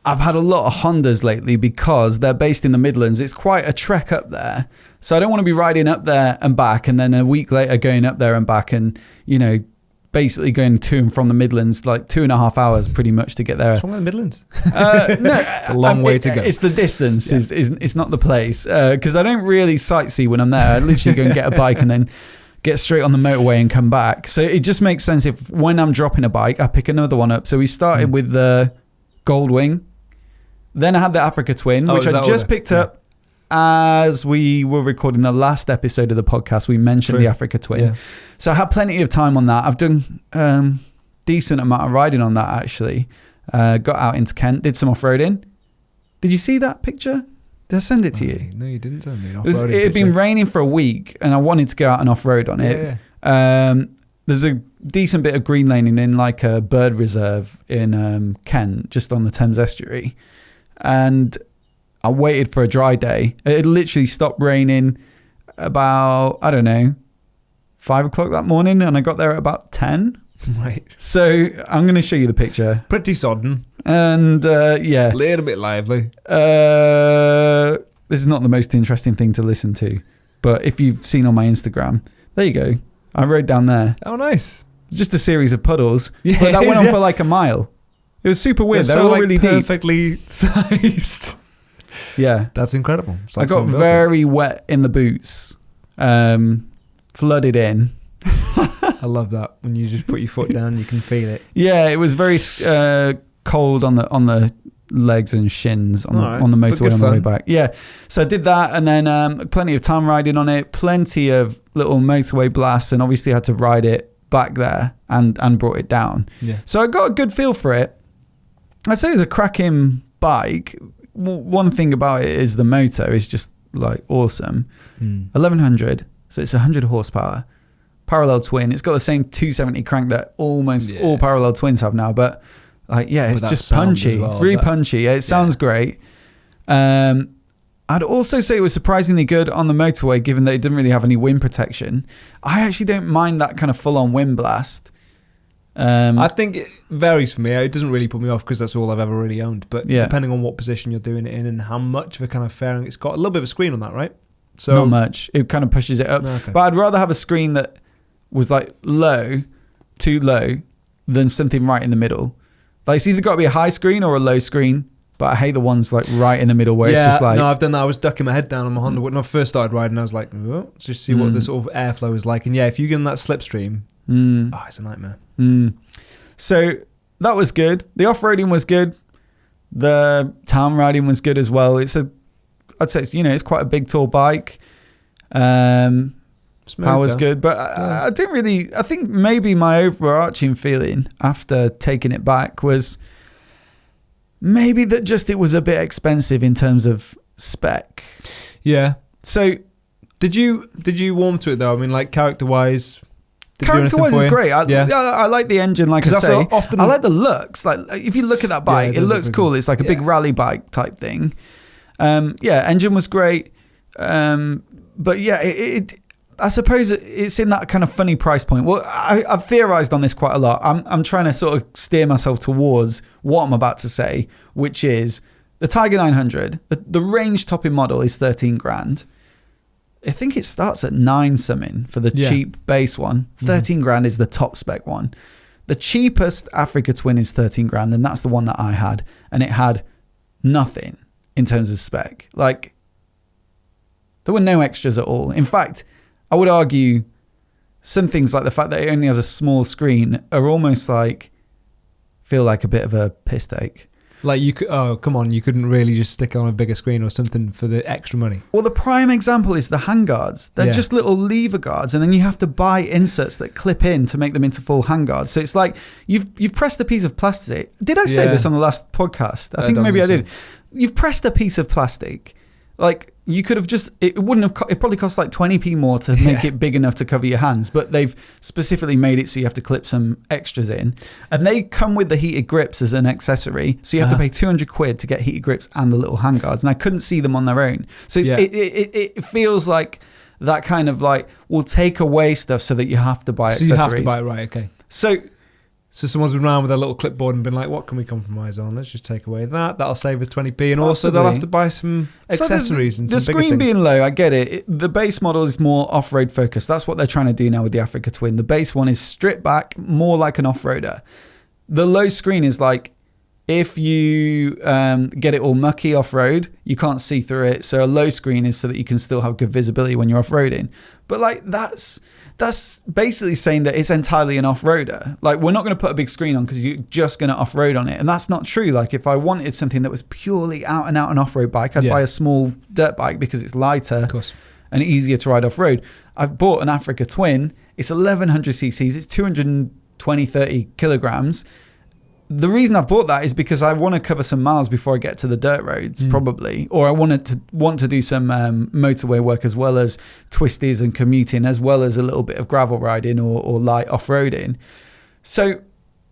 I've had a lot of Hondas lately because they're based in the Midlands. It's quite a trek up there. So I don't want to be riding up there and back and then a week later going up there and back and, basically going to and from the Midlands, like 2.5 hours pretty much to get there. What's wrong with the Midlands? No, it's a long way to go. It's the distance, it's not the place. Because I don't really sightsee when I'm there. I literally go and get a bike and then get straight on the motorway and come back. So it just makes sense if when I'm dropping a bike, I pick another one up. So we started with the Goldwing. Then I had the Africa Twin, which I just picked up as we were recording the last episode of the podcast. We mentioned the Africa Twin. Yeah. So I had plenty of time on that. I've done decent amount of riding on that, actually. Got out into Kent, did some off-roading. Did you see that picture? Did I send it to you? No, you didn't send me an off-roading It had been raining for a week, and I wanted to go out and off-road on it. Yeah. There's a decent bit of green laning in like a bird reserve in Kent, just on the Thames estuary. And I waited for a dry day. It literally stopped raining about, 5 o'clock that morning, and I got there at about 10. Right. So I'm going to show you the picture. Pretty sodden. And a little bit lively. This is not the most interesting thing to listen to, but if you've seen on my Instagram, there you go. I rode down there. Oh, nice. It's just a series of puddles, but that went on for like a mile. It was super weird. They were all really perfectly sized. Yeah. That's incredible. I got very wet in the boots, flooded in. I love that. When you just put your foot down, you can feel it. Yeah, it was very cold on the legs and shins on the motorway on the way back. Yeah, so I did that, and then plenty of time riding on it, plenty of little motorway blasts, and obviously had to ride it back there and brought it down. Yeah. So I got a good feel for it. I'd say it's a cracking bike. One thing about it is the motor is just like awesome. 1100, so it's 100 horsepower. Parallel twin. It's got the same 270 crank that almost all parallel twins have now, but it's just punchy. Well, it's really punchy. It sounds great. I'd also say it was surprisingly good on the motorway, given that it didn't really have any wind protection. I actually don't mind that kind of full-on wind blast. I think it varies for me. It doesn't really put me off because that's all I've ever really owned. But depending on what position you're doing it in and how much of a kind of fairing, it's got a little bit of a screen on that, right? So not much. It kind of pushes it up. Okay. But I'd rather have a screen that was like too low, than something right in the middle. Like it's either got to be a high screen or a low screen. But I hate the ones like right in the middle where it's just like... No, I've done that. I was ducking my head down on my Honda. When I first started riding, I was like, just see what the sort of airflow is like. And if you get in that slipstream, it's a nightmare. So that was good. The off-roading was good. The town riding was good as well. I'd say it's quite a big, tall bike. Power's good. But I didn't really... I think maybe my overarching feeling after taking it back was... maybe that just it was a bit expensive in terms of spec. Yeah. So did you warm to it though? I mean, like character-wise it's great. I like the engine, like I say. I like the looks. Like if you look at that bike, it looks cool. It's like a big rally bike type thing. Engine was great. But I suppose it's in that kind of funny price point. Well, I've theorized on this quite a lot. I'm trying to sort of steer myself towards what I'm about to say, which is the Tiger 900. The range topping model is 13 grand. I think it starts at 9 something for the cheap base one. 13 grand is the top spec one. The cheapest Africa Twin is 13 grand, and that's the one that I had. And it had nothing in terms of spec. Like, there were no extras at all. In fact, I would argue some things like the fact that it only has a small screen are almost like feel like a bit of a piss take. Like you couldn't really just stick on a bigger screen or something for the extra money. Well, the prime example is the handguards. They're just little lever guards, and then you have to buy inserts that clip in to make them into full handguards. So it's like you've pressed a piece of plastic. Did I say this on the last podcast? I think maybe I did. You've pressed a piece of plastic. Like you could have it probably cost like 20p more to make it big enough to cover your hands, but they've specifically made it so you have to clip some extras in, and they come with the heated grips as an accessory, so you have to pay 200 quid to get heated grips and the little handguards, and I couldn't see them on their own. So it feels like that kind of like, we'll take away stuff so that you have to buy accessories. So you have to buy it, right, okay. So So someone's been around with a little clipboard and been like, what can we compromise on? Let's just take away that. That'll save us 20p. And also they'll have to buy some accessories and some bigger things. The screen being low, I get it. The base model is more off-road focused. That's what they're trying to do now with the Africa Twin. The base one is stripped back, more like an off-roader. The low screen is like, if you get it all mucky off-road, you can't see through it. So a low screen is so that you can still have good visibility when you're off-roading. But like that's basically saying that it's entirely an off-roader. Like, we're not going to put a big screen on because you're just going to off-road on it. And that's not true. Like, if I wanted something that was purely out and out an off-road bike, I'd buy a small dirt bike because it's lighter and easier to ride off-road. I've bought an Africa Twin. It's 1100 cc's. It's 220, 30 kilograms. The reason I've bought that is because I want to cover some miles before I get to the dirt roads, probably. Or I want to do some motorway work as well as twisties and commuting, as well as a little bit of gravel riding or light off-roading. So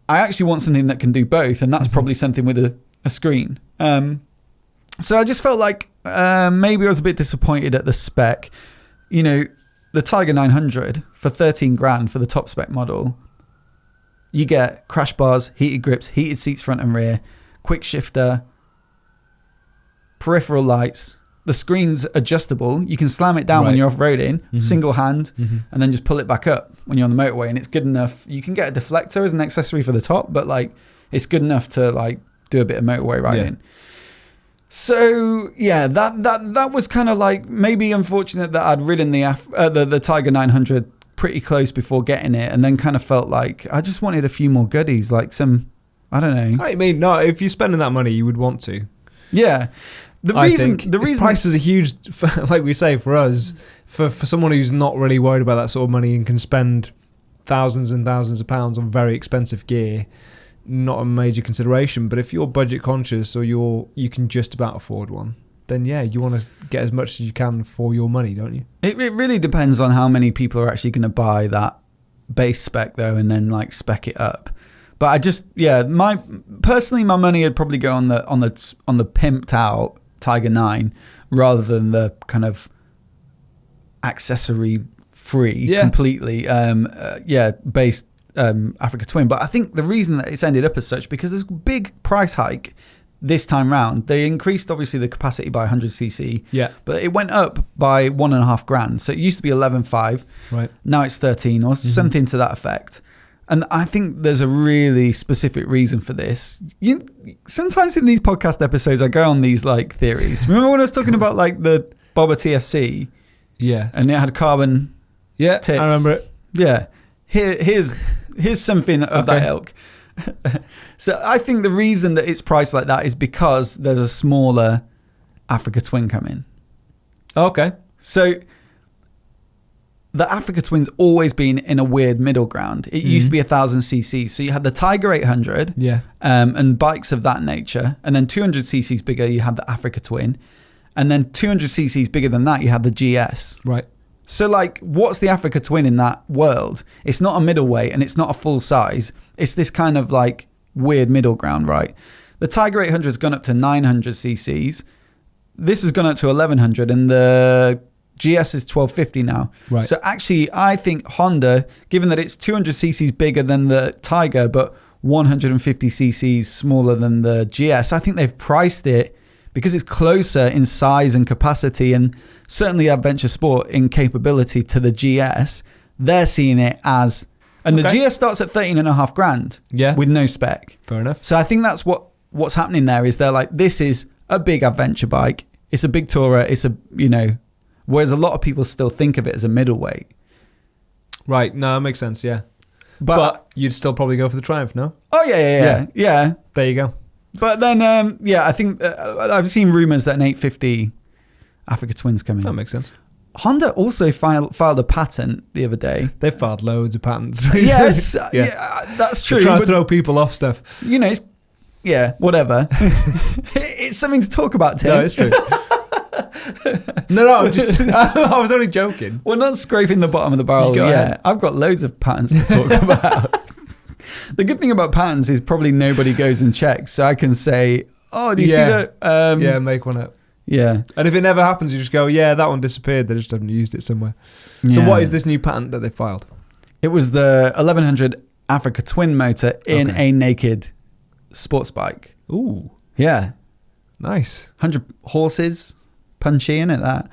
I actually want something that can do both, and that's probably something with a screen. So I just felt like maybe I was a bit disappointed at the spec. You know, the Tiger 900 for 13 grand for the top spec model. You get crash bars, heated grips, heated seats front and rear, quick shifter, peripheral lights. The screen's adjustable. You can slam it down when you're off-roading, single hand, and then just pull it back up when you're on the motorway. And it's good enough. You can get a deflector as an accessory for the top, but like it's good enough to like do a bit of motorway riding. Yeah. So yeah, that was kind of like maybe unfortunate that I'd ridden the Tiger 900 pretty close before getting it, and then kind of felt like I just wanted a few more goodies, like some, I don't know. I mean, no, if you're spending that money, you would want to. Yeah. The reason price is a huge, like we say, for us, for someone who's not really worried about that sort of money and can spend thousands and thousands of pounds on very expensive gear, not a major consideration. But if you're budget conscious or you can just about afford one, then yeah, you want to get as much as you can for your money, don't you? It really depends on how many people are actually going to buy that base spec though, and then like spec it up. But I just, my money would probably go on the pimped out Tiger 9 rather than the kind of accessory free completely based Africa Twin. But I think the reason that it's ended up as such because there's a big price hike this time round. They increased obviously the capacity by 100cc, but it went up by $1.5 grand. So it used to be 11.5, right? Now it's 13 or something to that effect. And I think there's a really specific reason for this. Sometimes in these podcast episodes, I go on these like theories. Remember when I was talking about like the Bobber TFC? Yeah, and it had carbon. Yeah, tips. I remember it. Yeah, here's something of that ilk. So I think the reason that it's priced like that is because there's a smaller Africa Twin coming. Okay. So the Africa Twin's always been in a weird middle ground. It used to be 1000cc. So you had the Tiger 800 and bikes of that nature. And then 200cc's bigger, you had the Africa Twin. And then 200cc's bigger than that, you had the GS. Right. So like, what's the Africa Twin in that world? It's not a middleweight and it's not a full size. It's this kind of like weird middle ground, right? The Tiger 800 has gone up to 900cc's. This has gone up to 1100 and the GS is 1250 now. Right. So actually, I think Honda, given that it's 200cc's bigger than the Tiger, but 150cc's smaller than the GS, I think they've priced it because it's closer in size and capacity and certainly adventure sport in capability to the GS. They're seeing it as, and the GS starts at 13.5 grand with no spec. Fair enough. So I think that's what's happening there is they're like, this is a big adventure bike. It's a big tourer. It's whereas a lot of people still think of it as a middleweight. Right. No, that makes sense. Yeah. But you'd still probably go for the Triumph, no? Oh, yeah. There you go. But then, I think I've seen rumors that an 850 Africa Twin's coming. That makes sense. Honda also filed a patent the other day. They've filed loads of patents. Yes, that's true. They're trying to throw people off stuff. Whatever. It's something to talk about, Tim. No, it's true. No, I was only joking. We're not scraping the bottom of the barrel yet. I've got loads of patents to talk about. The good thing about patents is probably nobody goes and checks. So I can say, oh, do you see that? Make one up. Yeah. And if it never happens, you just go, yeah, that one disappeared. They just haven't used it somewhere. Yeah. So what is this new patent that they filed? It was the 1100 Africa twin motor in a naked sports bike. Ooh. Yeah. Nice. 100 horses, punchy in it, that.